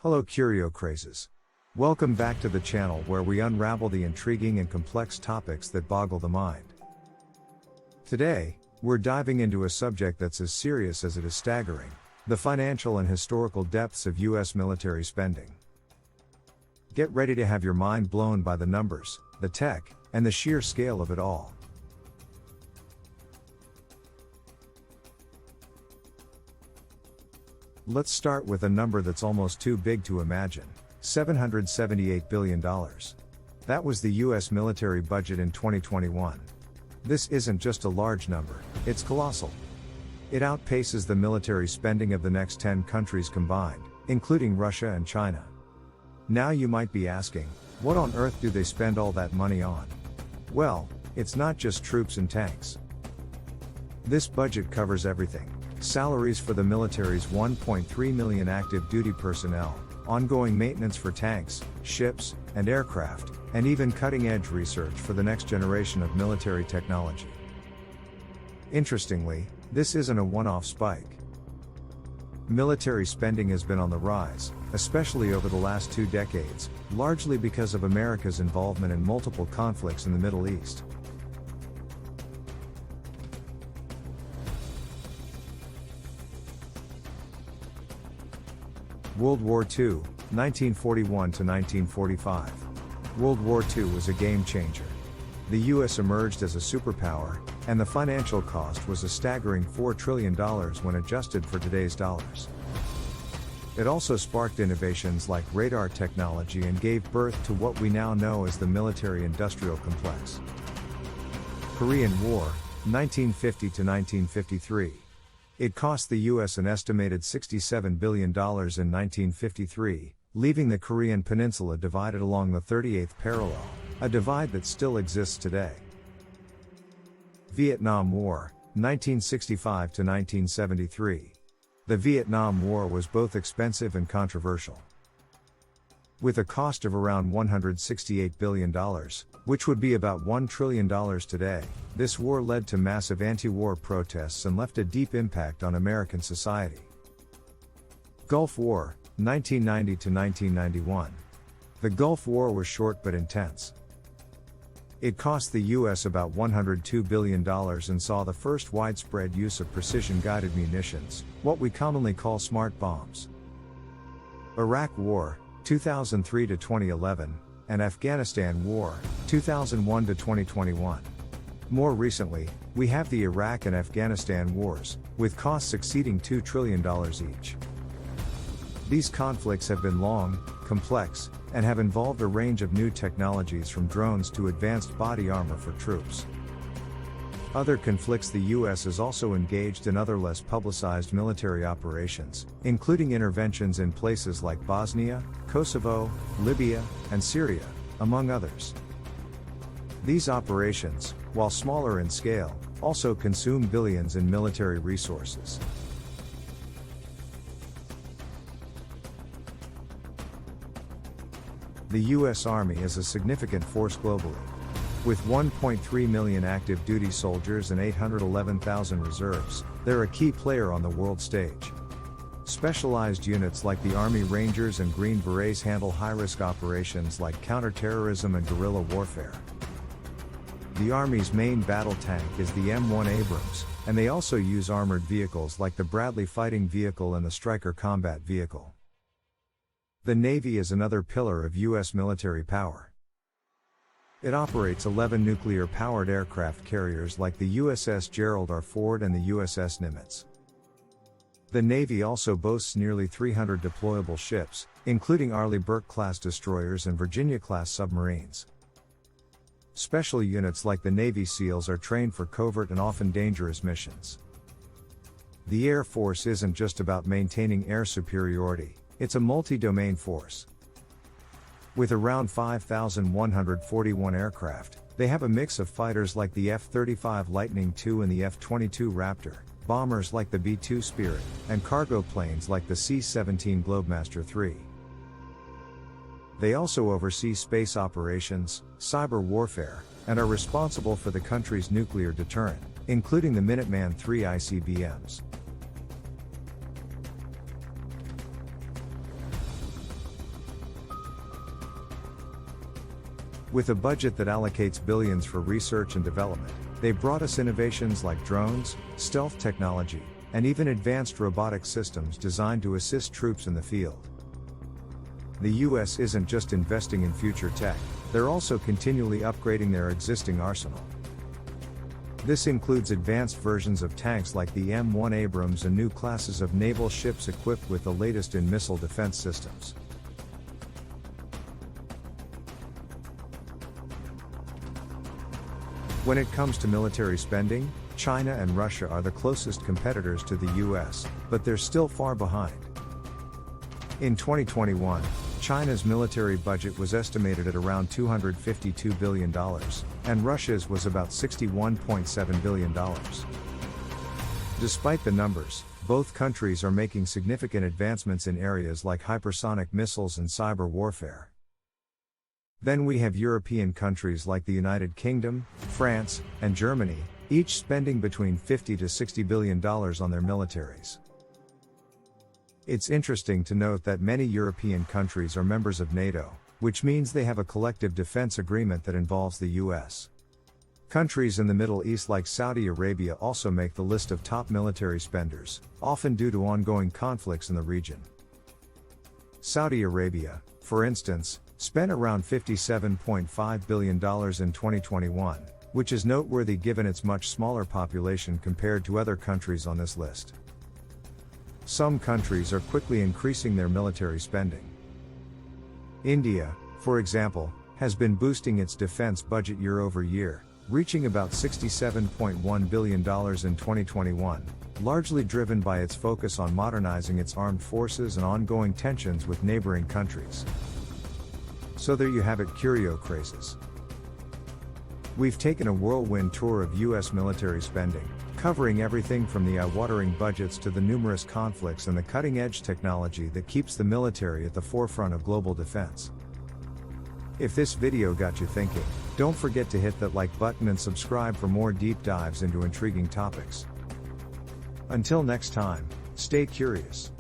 Hello Curio Crazes. Welcome back to the channel where we unravel the intriguing and complex topics that boggle the mind. Today, we're diving into a subject that's as serious as it is staggering: the financial and historical depths of US military spending. Get ready to have your mind blown by the numbers, the tech, and the sheer scale of it all. Let's start with a number that's almost too big to imagine: $778 billion. That was the US military budget in 2021. This isn't just a large number, it's colossal. It outpaces the military spending of the next 10 countries combined, including Russia and China. Now you might be asking, what on earth do they spend all that money on? Well, it's not just troops and tanks. This budget covers everything: salaries for the military's 1.3 million active duty personnel, ongoing maintenance for tanks, ships, and aircraft, and even cutting-edge research for the next generation of military technology. Interestingly, this isn't a one-off spike. Military spending has been on the rise, especially over the last 2 decades, largely because of America's involvement in multiple conflicts in the Middle East. World War II, 1941 to 1945. World War II was a game changer. The US emerged as a superpower, and the financial cost was a staggering $4 trillion when adjusted for today's dollars. It also sparked innovations like radar technology and gave birth to what we now know as the military-industrial complex. Korean War, 1950 to 1953. It cost the US an estimated $67 billion in 1953, leaving the Korean peninsula divided along the 38th parallel, a divide that still exists today. Vietnam War, 1965 to 1973. The Vietnam War was both expensive and controversial. With a cost of around $168 billion, which would be about $1 trillion today, this war led to massive anti-war protests and left a deep impact on American society. Gulf War, 1990 to 1991. The Gulf War was short but intense. It cost the US about $102 billion and saw the first widespread use of precision-guided munitions, what we commonly call smart bombs. Iraq War, 2003 to 2011, and Afghanistan War, 2001 to 2021. More recently, we have the Iraq and Afghanistan wars, with costs exceeding $2 trillion each. These conflicts have been long, complex, and have involved a range of new technologies from drones to advanced body armor for troops. Other conflicts: the US is also engaged in other less publicized military operations, including interventions in places like Bosnia, Kosovo, Libya, and Syria, among others. These operations, while smaller in scale, also consume billions in military resources. The US Army is a significant force globally. With 1.3 million active duty soldiers and 811,000 reserves, they're a key player on the world stage. Specialized units like the Army Rangers and Green Berets handle high-risk operations like counterterrorism and guerrilla warfare. The Army's main battle tank is the M1 Abrams, and they also use armored vehicles like the Bradley Fighting Vehicle and the Stryker Combat Vehicle. The Navy is another pillar of US military power. It operates 11 nuclear-powered aircraft carriers like the USS Gerald R. Ford and the USS Nimitz. The Navy also boasts nearly 300 deployable ships, including Arleigh Burke-class destroyers and Virginia-class submarines. Special units like the Navy SEALs are trained for covert and often dangerous missions. The Air Force isn't just about maintaining air superiority, it's a multi-domain force. With around 5,141 aircraft, they have a mix of fighters like the F-35 Lightning II and the F-22 Raptor, bombers like the B-2 Spirit, and cargo planes like the C-17 Globemaster III. They also oversee space operations, cyber warfare, and are responsible for the country's nuclear deterrent, including the Minuteman III ICBMs. With a budget that allocates billions for research and development, they brought us innovations like drones, stealth technology, and even advanced robotic systems designed to assist troops in the field. The US isn't just investing in future tech, they're also continually upgrading their existing arsenal. This includes advanced versions of tanks like the M1 Abrams and new classes of naval ships equipped with the latest in missile defense systems. When it comes to military spending, China and Russia are the closest competitors to the US, but they're still far behind. In 2021, China's military budget was estimated at around $252 billion, and Russia's was about $61.7 billion. Despite the numbers, both countries are making significant advancements in areas like hypersonic missiles and cyber warfare. Then we have European countries like the United Kingdom, France, and Germany, each spending between $50 to $60 billion on their militaries. It's interesting to note that many European countries are members of NATO, which means they have a collective defense agreement that involves the US. Countries in the Middle East like Saudi Arabia also make the list of top military spenders, often due to ongoing conflicts in the region. Saudi Arabia, for instance, spent around $57.5 billion in 2021, which is noteworthy given its much smaller population compared to other countries on this list. Some countries are quickly increasing their military spending. India, for example, has been boosting its defense budget year over year, reaching about $67.1 billion in 2021, largely driven by its focus on modernizing its armed forces and ongoing tensions with neighboring countries. So there you have it, curio crazes. We've taken a whirlwind tour of US military spending, covering everything from the eye-watering budgets to the numerous conflicts and the cutting-edge technology that keeps the military at the forefront of global defense. If this video got you thinking, don't forget to hit that like button and subscribe for more deep dives into intriguing topics. Until next time, stay curious.